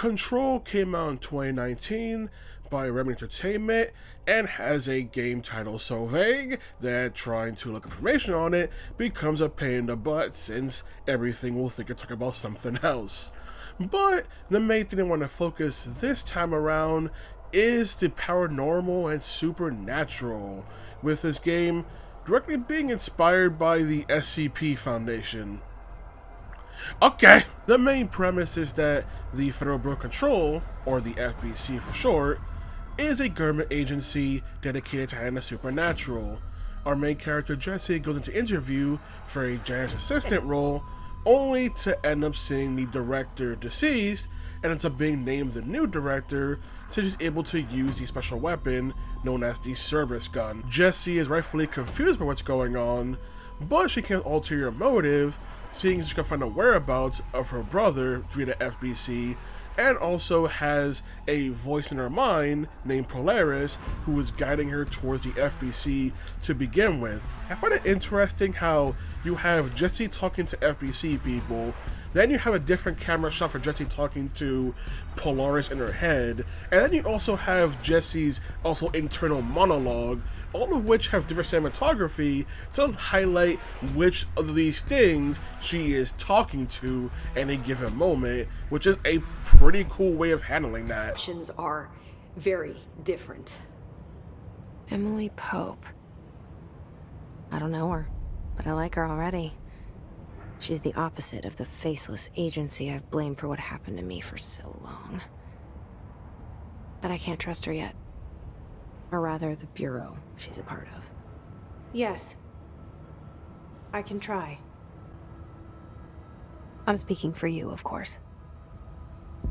Control came out in 2019 by Remedy Entertainment and has a game title so vague that trying to look information on it becomes a pain in the butt, since everything will think it's talking about something else. But the main thing I want to focus this time around is the paranormal and supernatural, with this game directly being inspired by the SCP Foundation. Okay, the main premise is that the Federal Bureau of Control, or the FBC for short, is a government agency dedicated to handling the supernatural. Our main character Jesse goes into interview for a janitor's assistant role, only to end up seeing the director deceased, and ends up being named the new director since she's able to use the special weapon known as the service gun. Jesse is rightfully confused by what's going on, but she can't alter her motive, seeing she can find the whereabouts of her brother via the FBC, and also has a voice in her mind named Polaris who is guiding her towards the FBC to begin with. I find it interesting how you have Jesse talking to FBC people, then you have a different camera shot for Jesse talking to Polaris in her head, and then you also have Jesse's also internal monologue, all of which have different cinematography to highlight which of these things she is talking to in a given moment, which is a pretty cool way of handling that. Options are very different. Emily Pope. I don't know her, but I like her already. She's the opposite of the faceless agency I've blamed for what happened to me for so long. But I can't trust her yet. Or rather, the Bureau she's a part of. Yes. I can try. I'm speaking for you, of course.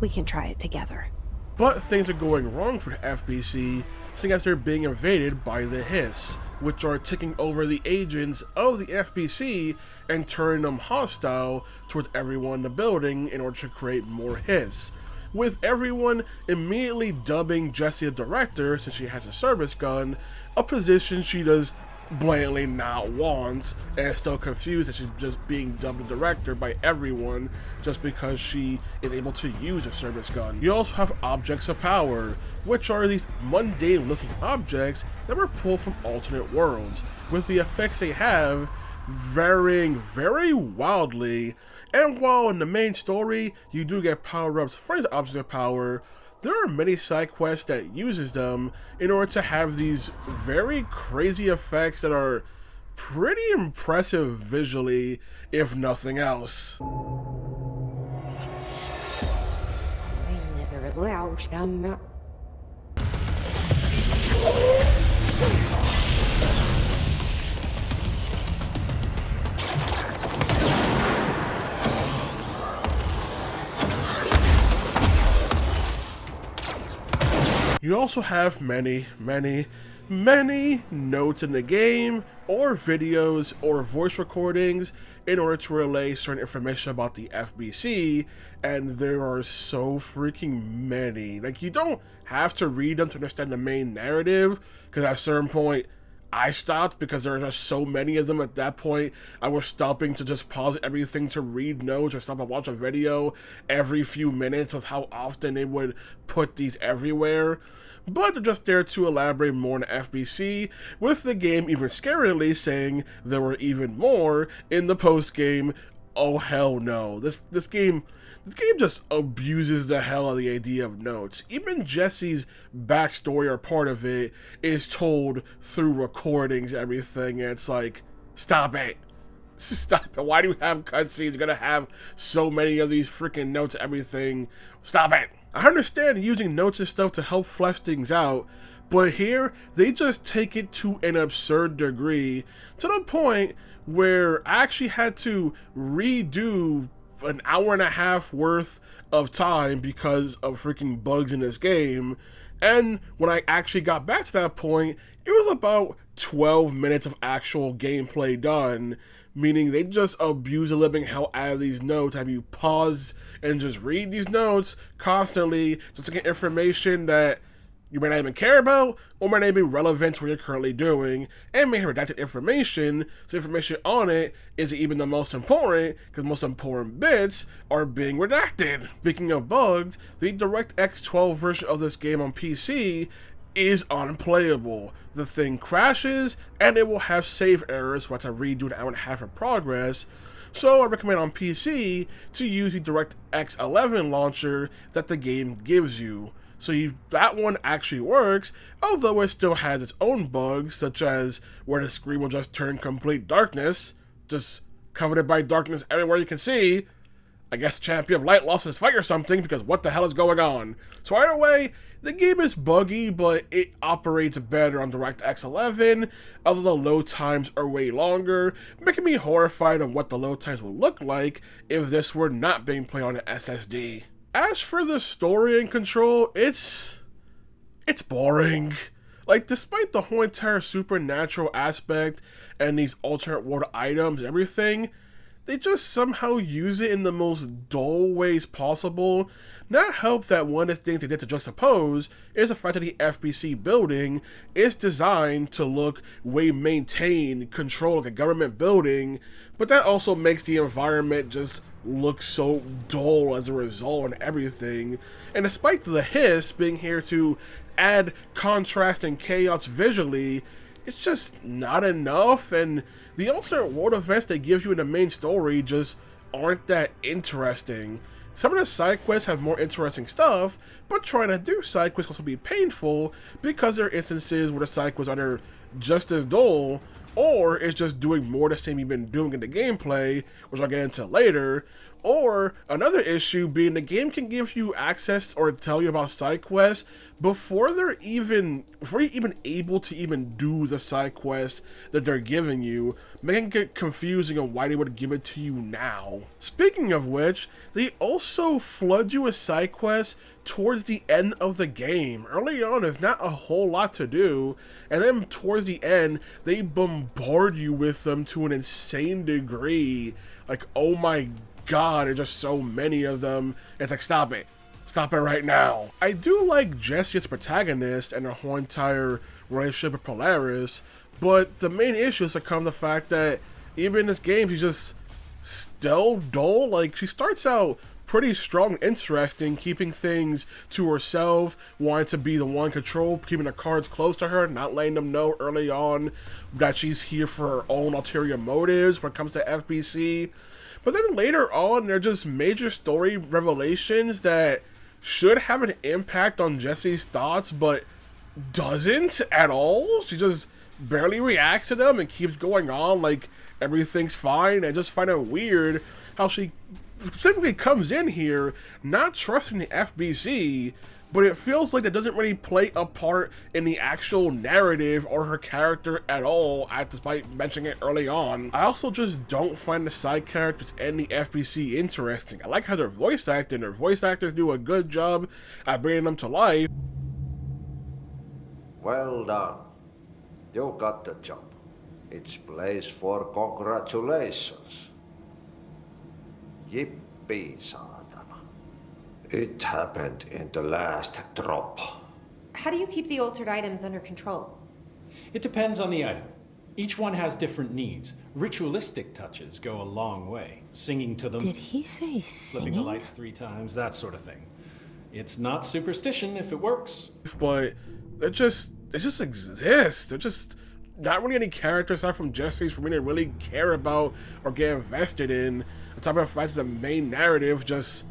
We can try it together. But things are going wrong for the FBC, seeing as they're being invaded by the Hiss, which are taking over the agents of the FBC and turning them hostile towards everyone in the building in order to create more Hiss. With everyone immediately dubbing Jessie a director since she has a service gun, a position she does blatantly not want, and is still confused that she's just being dubbed a director by everyone just because she is able to use a service gun. You also have objects of power, which are these mundane looking objects that were pulled from alternate worlds, with the effects they have varying very wildly. And while in the main story you do get power-ups for these objects of power, there are many side quests that uses them in order to have these very crazy effects that are pretty impressive visually, if nothing else. You also have many notes in the game, or videos, or voice recordings in order to relay certain information about the FBC, and there are so freaking many. Like, you don't have to read them to understand the main narrative, because at a certain point, I stopped because there are just so many of them at that point. I was stopping to just pause everything to read notes or stop and watch a video every few minutes with how often they would put these everywhere. But they're just there to elaborate more on the FBC, with the game even scarily saying there were even more in the post-game. Oh hell no. This game just abuses the hell out of the idea of notes. Even Jesse's backstory or part of it is told through recordings and everything, and it's like, stop it. Stop it. Why do you have cutscenes? You're gonna have so many of these freaking notes and everything. Stop it. I understand using notes and stuff to help flesh things out, but here, they just take it to an absurd degree, to the point where I actually had to redo an hour and a half worth of time because of freaking bugs in this game. And when I actually got back to that point, it was about 12 minutes of actual gameplay done, meaning they just abuse the living hell out of these notes, have you pause and just read these notes constantly just to get information that you may not even care about, or may not be relevant to what you're currently doing, and may have redacted information, so information on it isn't even the most important, because the most important bits are being redacted. Speaking of bugs, the DirectX 12 version of this game on PC is unplayable. The thing crashes, and it will have save errors, so I have to redo an hour and a half of progress. So I recommend on PC to use the DirectX 11 launcher that the game gives you. So that one actually works, although it still has its own bugs, such as where the screen will just turn complete darkness, just covered by darkness everywhere you can see. I guess the champion of light lost his fight or something, because what the hell is going on? So either way, the game is buggy, but it operates better on DirectX 11, although the load times are way longer, making me horrified of what the load times would look like if this were not being played on an SSD. As for the story and control, it's boring. Like, despite the whole entire supernatural aspect and these alternate world items and everything, they just somehow use it in the most dull ways possible. Not help that one of the things they did to juxtapose is the fact that the FBC building is designed to look way maintained, controlled like a government building, but that also makes the environment just look so dull as a result and everything. And despite the hiss being here to add contrast and chaos visually, it's just not enough, and the alternate world events they give you in the main story just aren't that interesting. Some of the side quests have more interesting stuff, but trying to do side quests can also be painful because there are instances where the side quests are either just as dull, or it's just doing more the same you've been doing in the gameplay, which I'll get into later. Or another issue being the game can give you access or tell you about side quests before you're even able to even do the side quest that they're giving you, making it confusing on why they would give it to you now. Speaking of which, they also flood you with side quests towards the end of the game. Early on, there's not a whole lot to do, and then towards the end, they bombard you with them to an insane degree. Like, oh my God, there's just so many of them. It's like, stop it right now. I do like Jessie as protagonist and her whole entire relationship with Polaris, but the main issue is to come the fact that even in this game, she's just still dull. Like, she starts out pretty strong and interesting, keeping things to herself, wanting to be the one in control, keeping the cards close to her, not letting them know early on that she's here for her own ulterior motives when it comes to FBC. But then later on, there are just major story revelations that should have an impact on Jessie's thoughts, but doesn't at all. She just barely reacts to them and keeps going on like everything's fine. I just find it weird how she simply comes in here not trusting the FBC, but it feels like that doesn't really play a part in the actual narrative or her character at all, despite mentioning it early on. I also just don't find the side characters and the FBC interesting. I like how they're voice acting. Their voice actors do a good job at bringing them to life. Well done. You got the job. It's place for congratulations. Yippee, Satana. It happened in the last drop. How do you keep the altered items under control? It depends on the item. Each one has different needs. Ritualistic touches go a long way. Singing to them. Did he say Flipping the singing? lights 3 times, that sort of thing. It's not superstition if it works. But they just exist. They're just not really any characters aside from Jessie's for me to really care about or get invested in. On top of the fact that the main narrative it's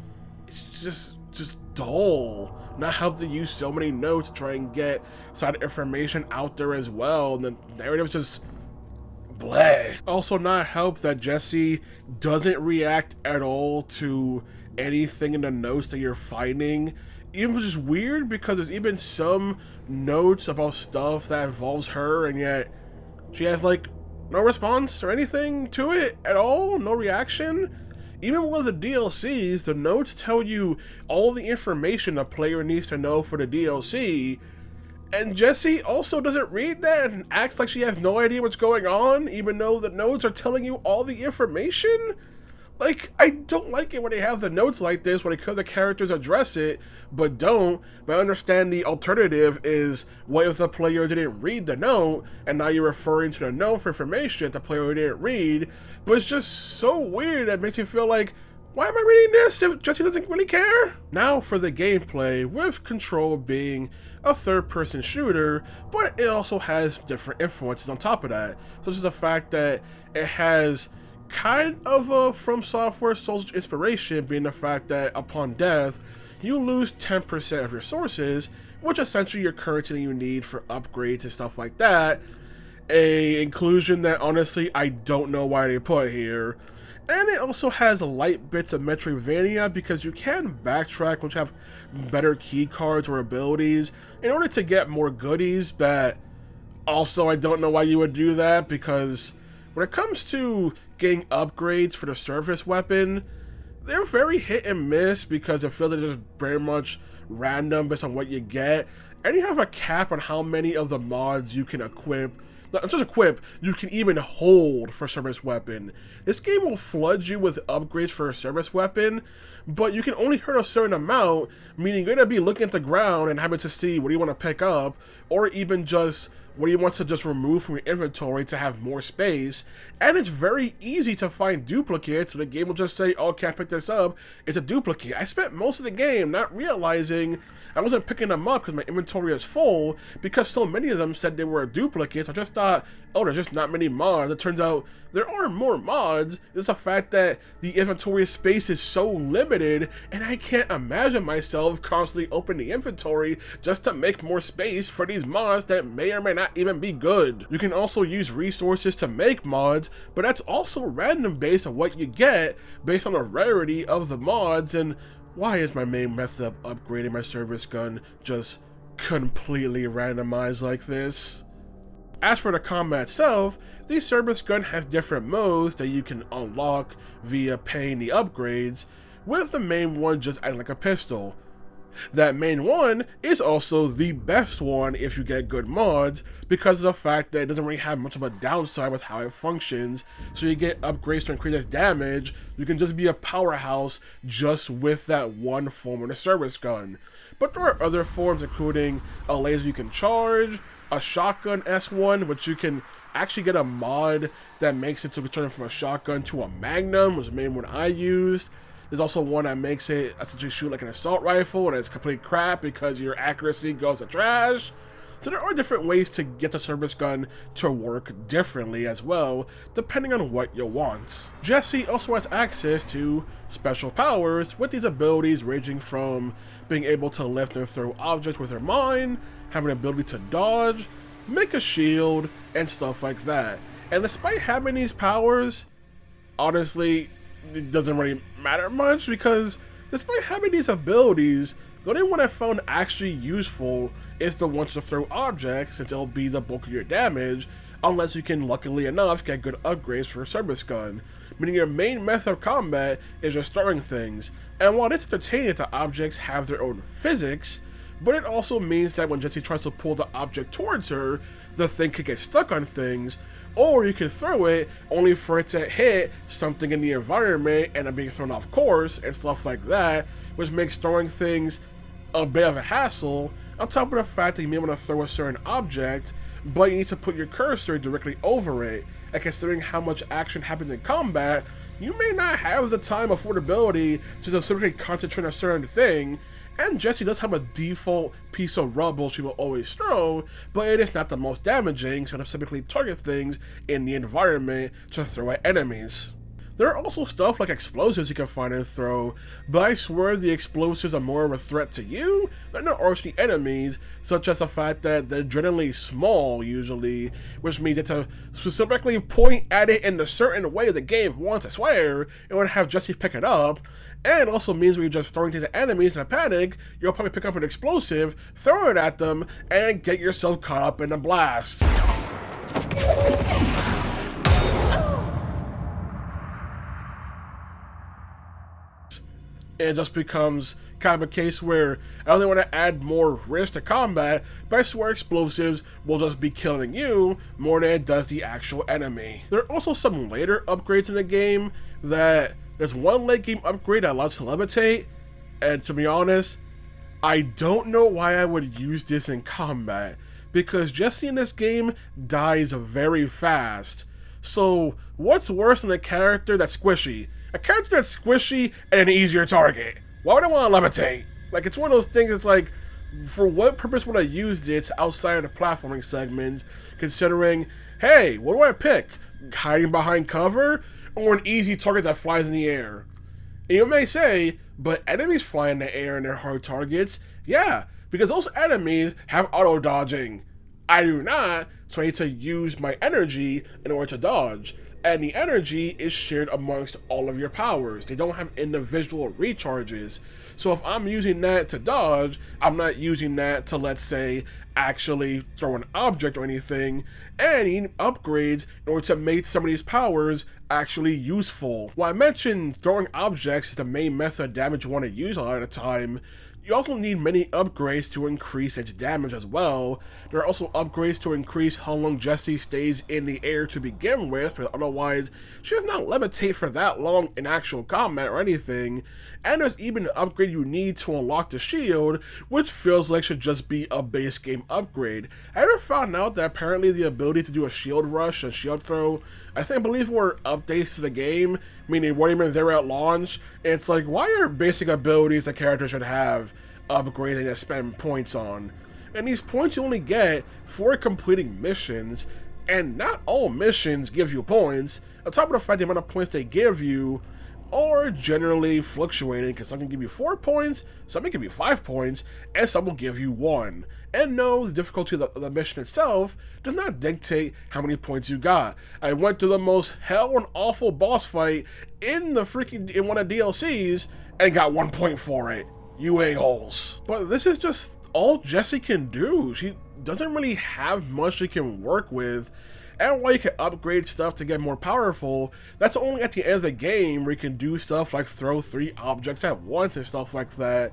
just dull. Not help to use so many notes to try and get side information out there as well. And the narrative's just bleh. Also not help that Jessie doesn't react at all to anything in the notes that you're finding. Even which is weird because there's even some notes about stuff that involves her, and yet she has like no response or anything to it at all, no reaction. Even with the DLCs, the notes tell you all the information a player needs to know for the DLC, and Jessie also doesn't read that and acts like she has no idea what's going on, even though the notes are telling you all the information? Like, I don't like it when they have the notes like this, when the characters address it, but don't. But I understand the alternative is, what if the player didn't read the note, and now you're referring to the note for information that the player didn't read? But it's just so weird that makes you feel like, why am I reading this if Jesse doesn't really care? Now for the gameplay, with Control being a third-person shooter, but it also has different influences on top of that. Such as the fact that it has kind of a From Software Souls inspiration, being the fact that upon death, you lose 10% of your sources, which essentially your currency you need for upgrades and stuff like that. A inclusion that honestly I don't know why they put here. And it also has light bits of Metroidvania because you can backtrack once you have better key cards or abilities in order to get more goodies, but also I don't know why you would do that, because when it comes to getting upgrades for the service weapon, they're very hit and miss because it feels like they're just very much random based on what you get, and you have a cap on how many of the mods you can equip. Not just equip, you can even hold for service weapon. This game will flood you with upgrades for a service weapon, but you can only hurt a certain amount, meaning you're going to be looking at the ground and having to see what do you want to pick up, or even just what do you want to just remove from your inventory to have more space. And it's very easy to find duplicates, so the game will just say, oh, can't pick this up, it's a duplicate. I spent most of the game not realizing I wasn't picking them up because my inventory is full, because so many of them said they were duplicates. I just thought, oh, there's just not many mods. It turns out there are more mods. It's the fact that the inventory space is so limited, and I can't imagine myself constantly opening the inventory just to make more space for these mods that may or may not even be good. You can also use resources to make mods, but that's also random based on what you get based on the rarity of the mods. And why is my main method of upgrading my service gun just completely randomized like this? As for the combat itself, the service gun has different modes that you can unlock via paying the upgrades, with the main one just acting like a pistol. That main one is also the best one if you get good mods, because of the fact that it doesn't really have much of a downside with how it functions. So you get upgrades to increase its damage, you can just be a powerhouse just with that one form of the service gun. But there are other forms, including a laser you can charge, a shotgun S1, which you can actually get a mod that makes it to turn from a shotgun to a magnum, was the main one I used. There's also one that makes it essentially shoot like an assault rifle, and it's complete crap because your accuracy goes to trash. So there are different ways to get the service gun to work differently as well, depending on what you want. Jessie also has access to special powers, with these abilities ranging from being able to lift and throw objects with her mind, having the ability to dodge, make a shield, and stuff like that. And despite having these powers, honestly, it doesn't really matter much, because despite having these abilities, the only one I found actually useful is the one to throw objects, since it'll be the bulk of your damage, unless you can, luckily enough, get good upgrades for a service gun, meaning your main method of combat is just throwing things. And while it's entertaining that the objects have their own physics, but it also means that when Jessie tries to pull the object towards her, the thing could get stuck on things, or you can throw it only for it to hit something in the environment and it being thrown off course and stuff like that, which makes throwing things a bit of a hassle, on top of the fact that you may want to throw a certain object, but you need to put your cursor directly over it, and considering how much action happens in combat, you may not have the time or affordability to specifically concentrate on a certain thing. And Jessie does have a default piece of rubble she will always throw, but it is not the most damaging, so it'll typically target things in the environment to throw at enemies. There are also stuff like explosives you can find and throw, but I swear the explosives are more of a threat to you than they are to the enemies, such as the fact that they're generally small usually, which means that to specifically point at it in a certain way the game wants, I swear, it would have Jessie pick it up. And it also means when you're just throwing things at enemies in a panic, you'll probably pick up an explosive, throw it at them, and get yourself caught up in a blast. It just becomes kind of a case where I only want to add more risk to combat, but I swear explosives will just be killing you more than it does the actual enemy. There are also some later upgrades in the game that There's one late game upgrade that allows you to levitate, and to be honest, I don't know why I would use this in combat, because Jesse in this game dies very fast. So what's worse than a character that's squishy? A character that's squishy and an easier target. Why would I want to levitate? Like, it's one of those things, it's like, for what purpose would I use this outside of the platforming segments, considering, hey, what do I pick? Hiding behind cover, or an easy target that flies in the air? And you may say, but enemies fly in the air and they're hard targets. Yeah, because those enemies have auto-dodging. I do not, so I need to use my energy in order to dodge. And the energy is shared amongst all of your powers. They don't have individual recharges. So if I'm using that to dodge, I'm not using that to, let's say, actually throw an object or anything. And I need upgrades in order to make some of these powers actually useful. While I mentioned throwing objects is the main method of damage you want to use a lot of the time, you also need many upgrades to increase its damage as well. There are also upgrades to increase how long Jessie stays in the air to begin with, but otherwise she does not levitate for that long in actual combat or anything. And there's even an upgrade you need to unlock the shield, which feels like should just be a base game upgrade. I ever found out that apparently the ability to do a shield rush and shield throw, I believe were updates to the game, meaning they weren't even there at launch. And it's like, why are basic abilities that characters should have upgrading to spend points on? And these points you only get for completing missions, and not all missions give you points. On top of the fact the amount of points they give you are generally fluctuating, because some can give you 4 points, some can give you 5 points, and some will give you 1. And no, the difficulty of the mission itself does not dictate how many points you got. I went through the most hell and awful boss fight in one of the DLCs and got 1 point for it. You a-holes. But this is just all Jessie can do. She doesn't really have much she can work with. And while you can upgrade stuff to get more powerful, that's only at the end of the game where you can do stuff like throw 3 objects at once and stuff like that.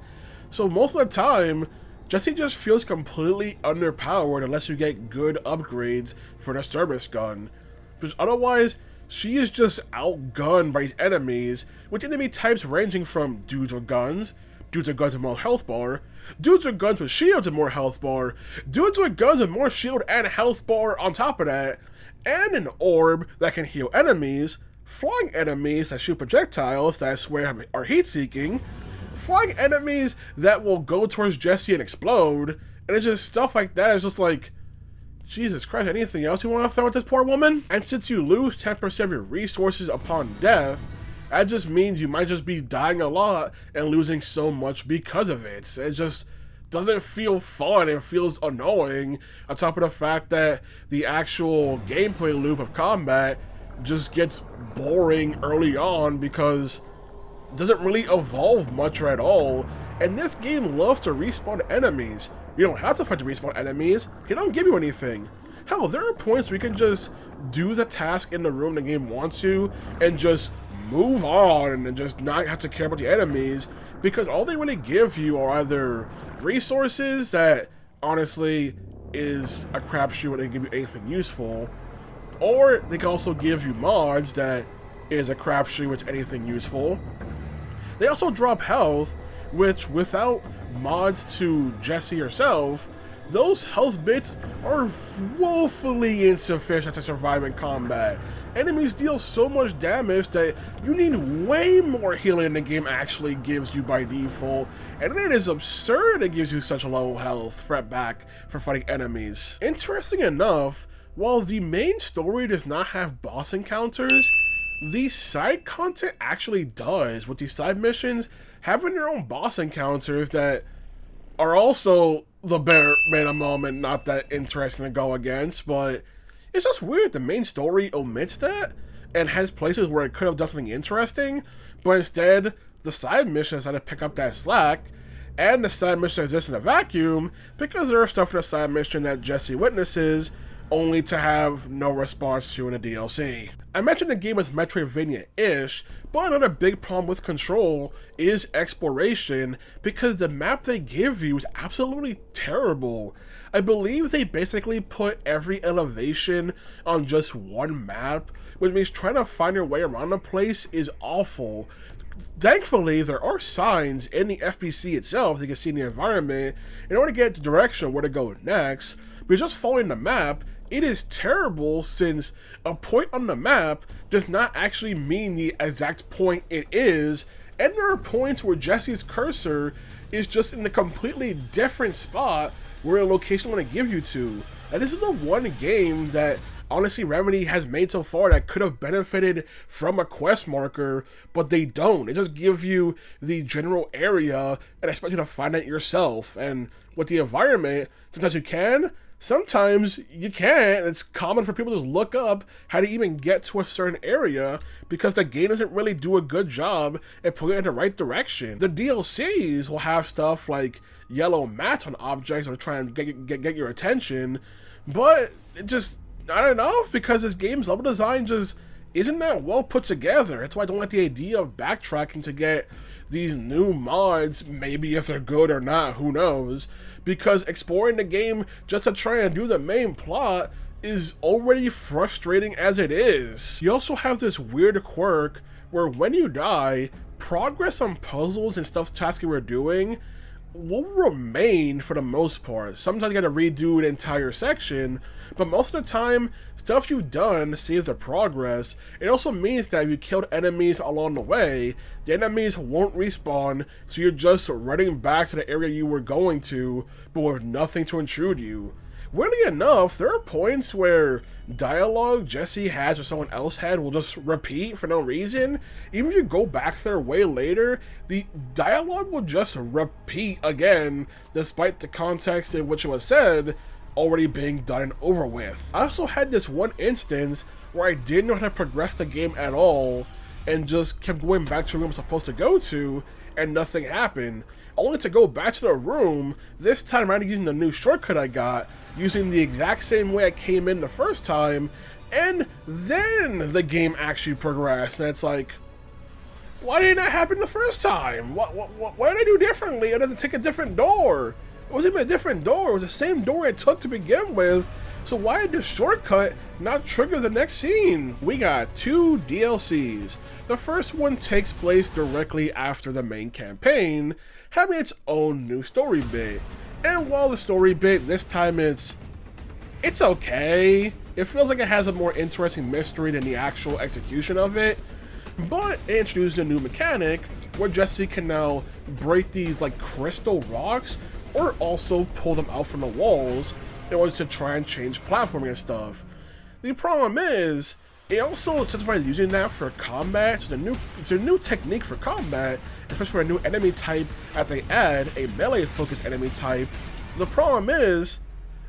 So most of the time, Jessie just feels completely underpowered unless you get good upgrades for the service gun. Because otherwise, she is just outgunned by these enemies, with enemy types ranging from dudes with guns with more health bar, dudes with guns with shields and more health bar, dudes with guns with more shield and health bar on top of that, and an orb that can heal enemies, flying enemies that shoot projectiles that I swear are heat-seeking, flying enemies that will go towards Jessie and explode, and it's just stuff like that. It's just like, Jesus Christ, anything else you want to throw at this poor woman? And since you lose 10% of your resources upon death, that just means you might just be dying a lot and losing so much because of it. It just doesn't feel fun. It feels annoying, on top of the fact that the actual gameplay loop of combat just gets boring early on because it doesn't really evolve much at all. And this game loves to respawn enemies. You don't have to fight to respawn enemies. They don't give you anything. Hell, there are points where you can just do the task in the room the game wants you and just move on and just not have to care about the enemies, because all they really give you are either resources that honestly is a crapshoot when they give you anything useful, or they can also give you mods that is a crapshoot with anything useful. They also drop health, which without mods to Jessie herself, those health bits are woefully insufficient to survive in combat. Enemies deal so much damage that you need way more healing than the game actually gives you by default, and it is absurd it gives you such low health fret back for fighting enemies. Interesting enough, while the main story does not have boss encounters, the side content actually does, with these side missions having their own boss encounters that are also the bare minimum and not that interesting to go against. But it's just weird the main story omits that and has places where it could have done something interesting, but instead the side missions had to pick up that slack, and the side mission exists in a vacuum because there is stuff in the side mission that Jessie witnesses only to have no response to in a DLC. I mentioned the game is Metroidvania-ish, but another big problem with Control is exploration, because the map they give you is absolutely terrible. I believe they basically put every elevation on just one map, which means trying to find your way around the place is awful. Thankfully, there are signs in the FPC itself that you can see in the environment in order to get the direction of where to go next, but just following the map, it is terrible since a point on the map does not actually mean the exact point it is, and there are points where Jesse's cursor is just in a completely different spot where a location want to give you to. And this is the one game that honestly Remedy has made so far that could have benefited from a quest marker, but they don't. They just give you the general area and expect you to find it yourself. And with the environment, sometimes you can, sometimes you can't. It's common for people to just look up how to even get to a certain area because the game doesn't really do a good job at putting it in the right direction. The DLCs will have stuff like yellow mats on objects or try and get your attention, but it just not enough because this game's level design just isn't that well put together. That's why I don't like the idea of backtracking to get these new mods, maybe if they're good or not, who knows, because exploring the game just to try and do the main plot is already frustrating as it is. You also have this weird quirk where when you die, progress on puzzles and stuff tasks you were doing will remain for the most part. Sometimes you gotta redo an entire section, but most of the time, stuff you've done saves the progress. It also means that if you killed enemies along the way, the enemies won't respawn, so you're just running back to the area you were going to, but with nothing to intrude you. Weirdly enough, there are points where dialogue Jesse has or someone else had will just repeat for no reason. Even if you go back there way later, the dialogue will just repeat again, despite the context in which it was said already being done and over with. I also had this one instance where I didn't know how to progress the game at all, and just kept going back to the room I'm supposed to go to, and nothing happened. Only to go back to the room, this time around using the new shortcut I got, using the exact same way I came in the first time, and then the game actually progressed. And it's like, why didn't that happen the first time? What did I do differently other than take a different door? It wasn't even a different door, it was the same door it took to begin with. So why did the shortcut not trigger the next scene? We got 2 DLCs. The first one takes place directly after the main campaign, having its own new story bit. And while the story bit this time it's okay, it feels like it has a more interesting mystery than the actual execution of it, but it introduced a new mechanic where Jesse can now break these like crystal rocks or also pull them out from the walls in order to try and change platforming and stuff. The problem is, it also justifies using that for combat. So it's a new technique for combat, especially for a new enemy type that they add, a melee-focused enemy type. The problem is,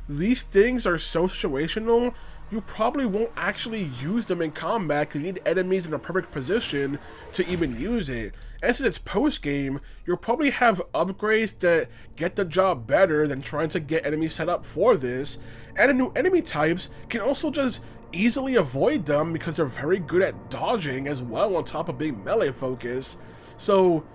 these things are so situational, you probably won't actually use them in combat because you need enemies in a perfect position to even use it. And since it's post-game, you'll probably have upgrades that get the job better than trying to get enemies set up for this. And the new enemy types can also just easily avoid them because they're very good at dodging as well on top of being melee focus. So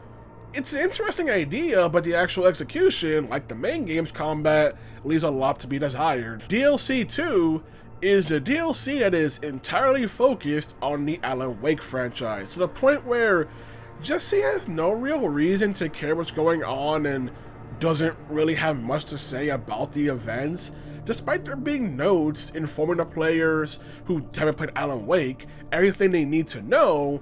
it's an interesting idea, but the actual execution, like the main game's combat, leaves a lot to be desired. DLC 2 is a DLC that is entirely focused on the Alan Wake franchise, to the point where Jesse has no real reason to care what's going on and doesn't really have much to say about the events. Despite there being notes informing the players who haven't played Alan Wake everything they need to know,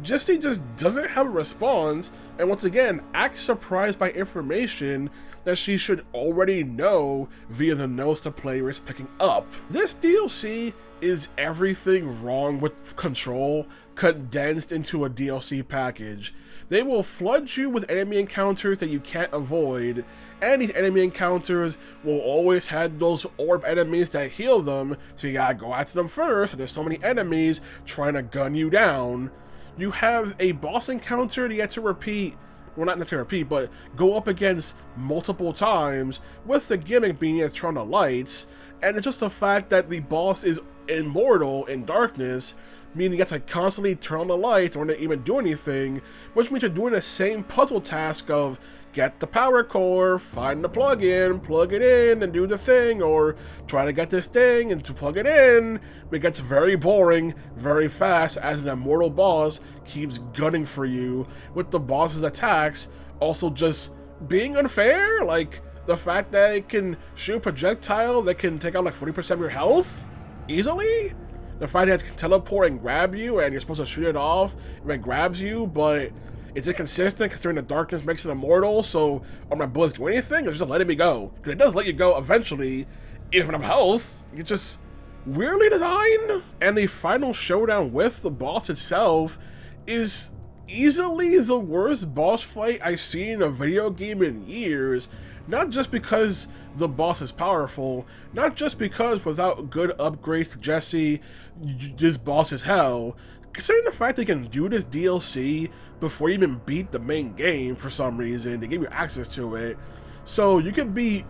Jesse just doesn't have a response, and once again acts surprised by information that she should already know via the notes the player is picking up. This DLC is everything wrong with Control condensed into a DLC package. They will flood you with enemy encounters that you can't avoid, and these enemy encounters will always have those orb enemies that heal them, so you gotta go after them first. There's so many enemies trying to gun you down. You have a boss encounter that you have to repeat, well not necessarily repeat, but go up against multiple times, with the gimmick being you have to turn on the lights, And it's just the fact that the boss is immortal in darkness, meaning you get to constantly turn on the lights or not even do anything, which means you're doing the same puzzle task of get the power core, find the plug-in, plug it in, and do the thing, or try to get this thing and to plug it in. It gets very boring very fast as an immortal boss keeps gunning for you, with the boss's attacks also just being unfair. Like, the fact that it can shoot a projectile that can take out like 40% of your health easily. The fact that it can teleport and grab you and you're supposed to shoot it off when it grabs you, but it's inconsistent considering the darkness makes it immortal, so are my bullets do anything or just letting me go? Because it does let you go eventually, even of health. It's just weirdly designed. And the final showdown with the boss itself is easily the worst boss fight I've seen in a video game in years. Not just because the boss is powerful, not just because without good upgrades to Jesse, this boss is hell. Considering the fact they can do this DLC before you even beat the main game for some reason, they give you access to it, so you can be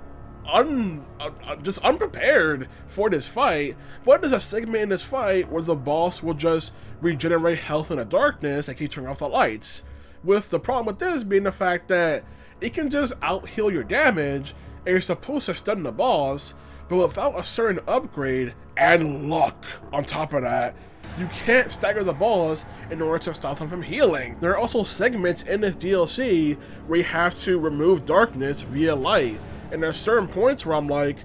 just unprepared for this fight. But there's a segment in this fight where the boss will just regenerate health in the darkness and keep turning off the lights. With the problem with this being the fact that it can just out-heal your damage, and you're supposed to stun the boss, but without a certain upgrade and luck on top of that, you can't stagger the boss in order to stop them from healing. There are also segments in this DLC where you have to remove darkness via light, and there are certain points where I'm like,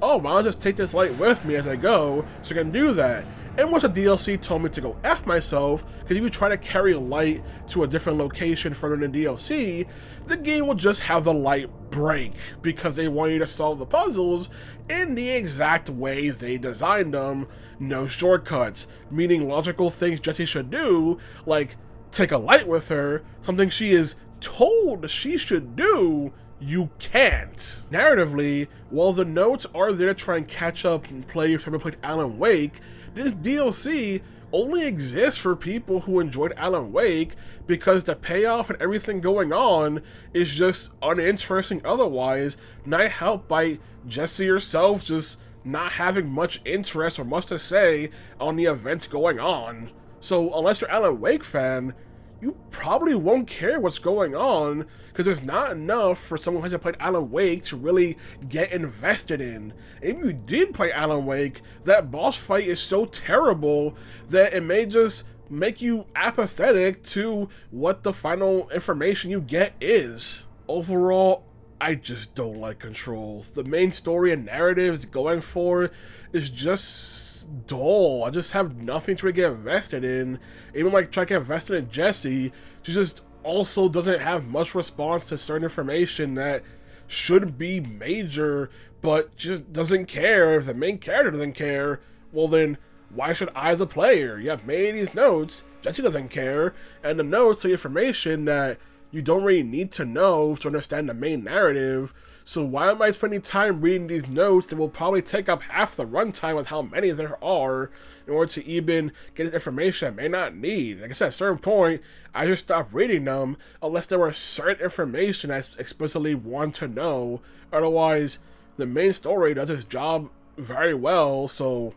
oh, why don't I just take this light with me as I go so I can do that? And once the DLC told me to go F myself, because if you try to carry a light to a different location further in the DLC, the game will just have the light break, because they want you to solve the puzzles in the exact way they designed them. No shortcuts, meaning logical things Jessie should do, like take a light with her, something she is told she should do, you can't. Narratively, while the notes are there to try and catch up and play if you haven't played Alan Wake, this DLC only exists for people who enjoyed Alan Wake, because the payoff and everything going on is just uninteresting otherwise, not helped by Jessie herself just not having much interest or much to say on the events going on. So unless you're an Alan Wake fan, you probably won't care what's going on, because there's not enough for someone who hasn't played Alan Wake to really get invested in. If you did play Alan Wake, that boss fight is so terrible that it may just make you apathetic to what the final information you get is. Overall, I just don't like Control. The main story and narrative it's going for is just dull. I just have nothing to really get invested in. Even like try to get invested in Jessie, she just also doesn't have much response to certain information that should be major, but just doesn't care. If the main character doesn't care, well then why should I, the player? You have made these notes, Jessie doesn't care, and the notes to information that you don't really need to know to understand the main narrative. So why am I spending time reading these notes that will probably take up half the runtime with how many there are in order to even get this information I may not need? Like I said, at a certain point, I just stopped reading them unless there were certain information I explicitly want to know. Otherwise, the main story does its job very well, so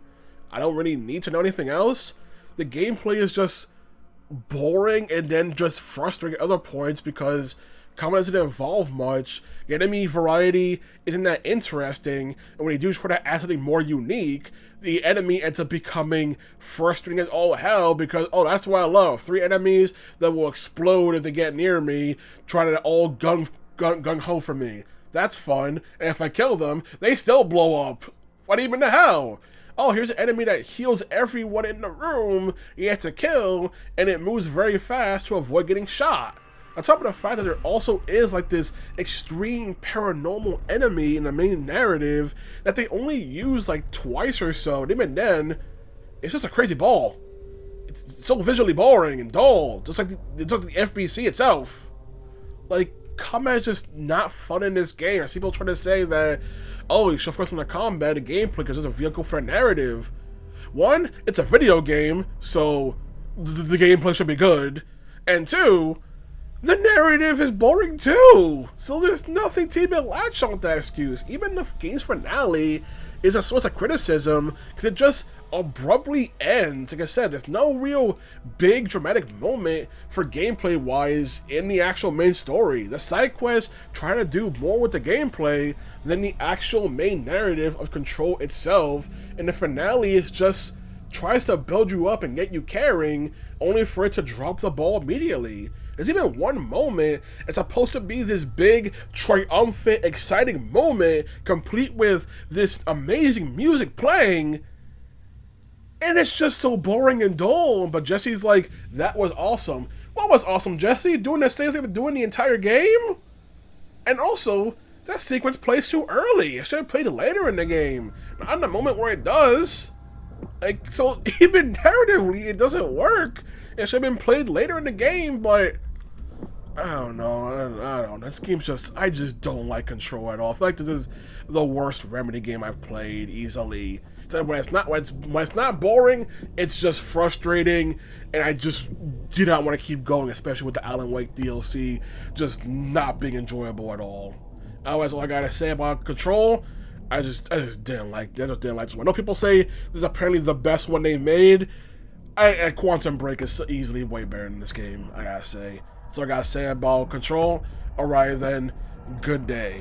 I don't really need to know anything else. The gameplay is just boring and then just frustrating at other points because combat doesn't involve much. The enemy variety isn't that interesting, and when you do try to add something more unique, the enemy ends up becoming frustrating as all hell because, oh, that's what I love. 3 enemies that will explode if they get near me, trying to all gung-ho for me. That's fun, and if I kill them, they still blow up. What even the hell? Oh, here's an enemy that heals everyone in the room you have to kill, and it moves very fast to avoid getting shot. On top of the fact that there also is like this extreme paranormal enemy in the main narrative that they only use like twice or so, and even then, it's just a crazy ball. It's so visually boring and dull, just like the FBC itself. Like, combat is just not fun in this game. I see people trying to say that, oh, you should focus on the combat and gameplay because it's a vehicle for a narrative. One, it's a video game, so the gameplay should be good. And two, the narrative is boring too. So there's nothing to even latch on that excuse. Even the game's finale is a source of criticism because it just abruptly ends. Like I said, there's no real big dramatic moment for gameplay wise in the actual main story. The side quests try to do more with the gameplay than the actual main narrative of Control itself, and the finale is just tries to build you up and get you caring, only for it to drop the ball immediately. There's even one moment, it's supposed to be this big, triumphant, exciting moment, complete with this amazing music playing, and it's just so boring and dull. But Jesse's like, that was awesome. What was awesome, Jesse? Doing the same thing we've been doing the entire game? And also, that sequence plays too early. It should have played later in the game, not in the moment where it does. Like, so even narratively, it doesn't work. It should have been played later in the game, but I don't know. I don't know. This game's just, I just don't like Control at all. I feel like this is the worst Remedy game I've played easily. So when it's not boring, it's just frustrating, and I just do not want to keep going, especially with the Alan Wake DLC just not being enjoyable at all. Otherwise, all I gotta say about Control, I just didn't like this one. I know people say this is apparently the best one they made. Quantum Break is easily way better than this game, I gotta say. So I gotta say about Control. Alright then, good day.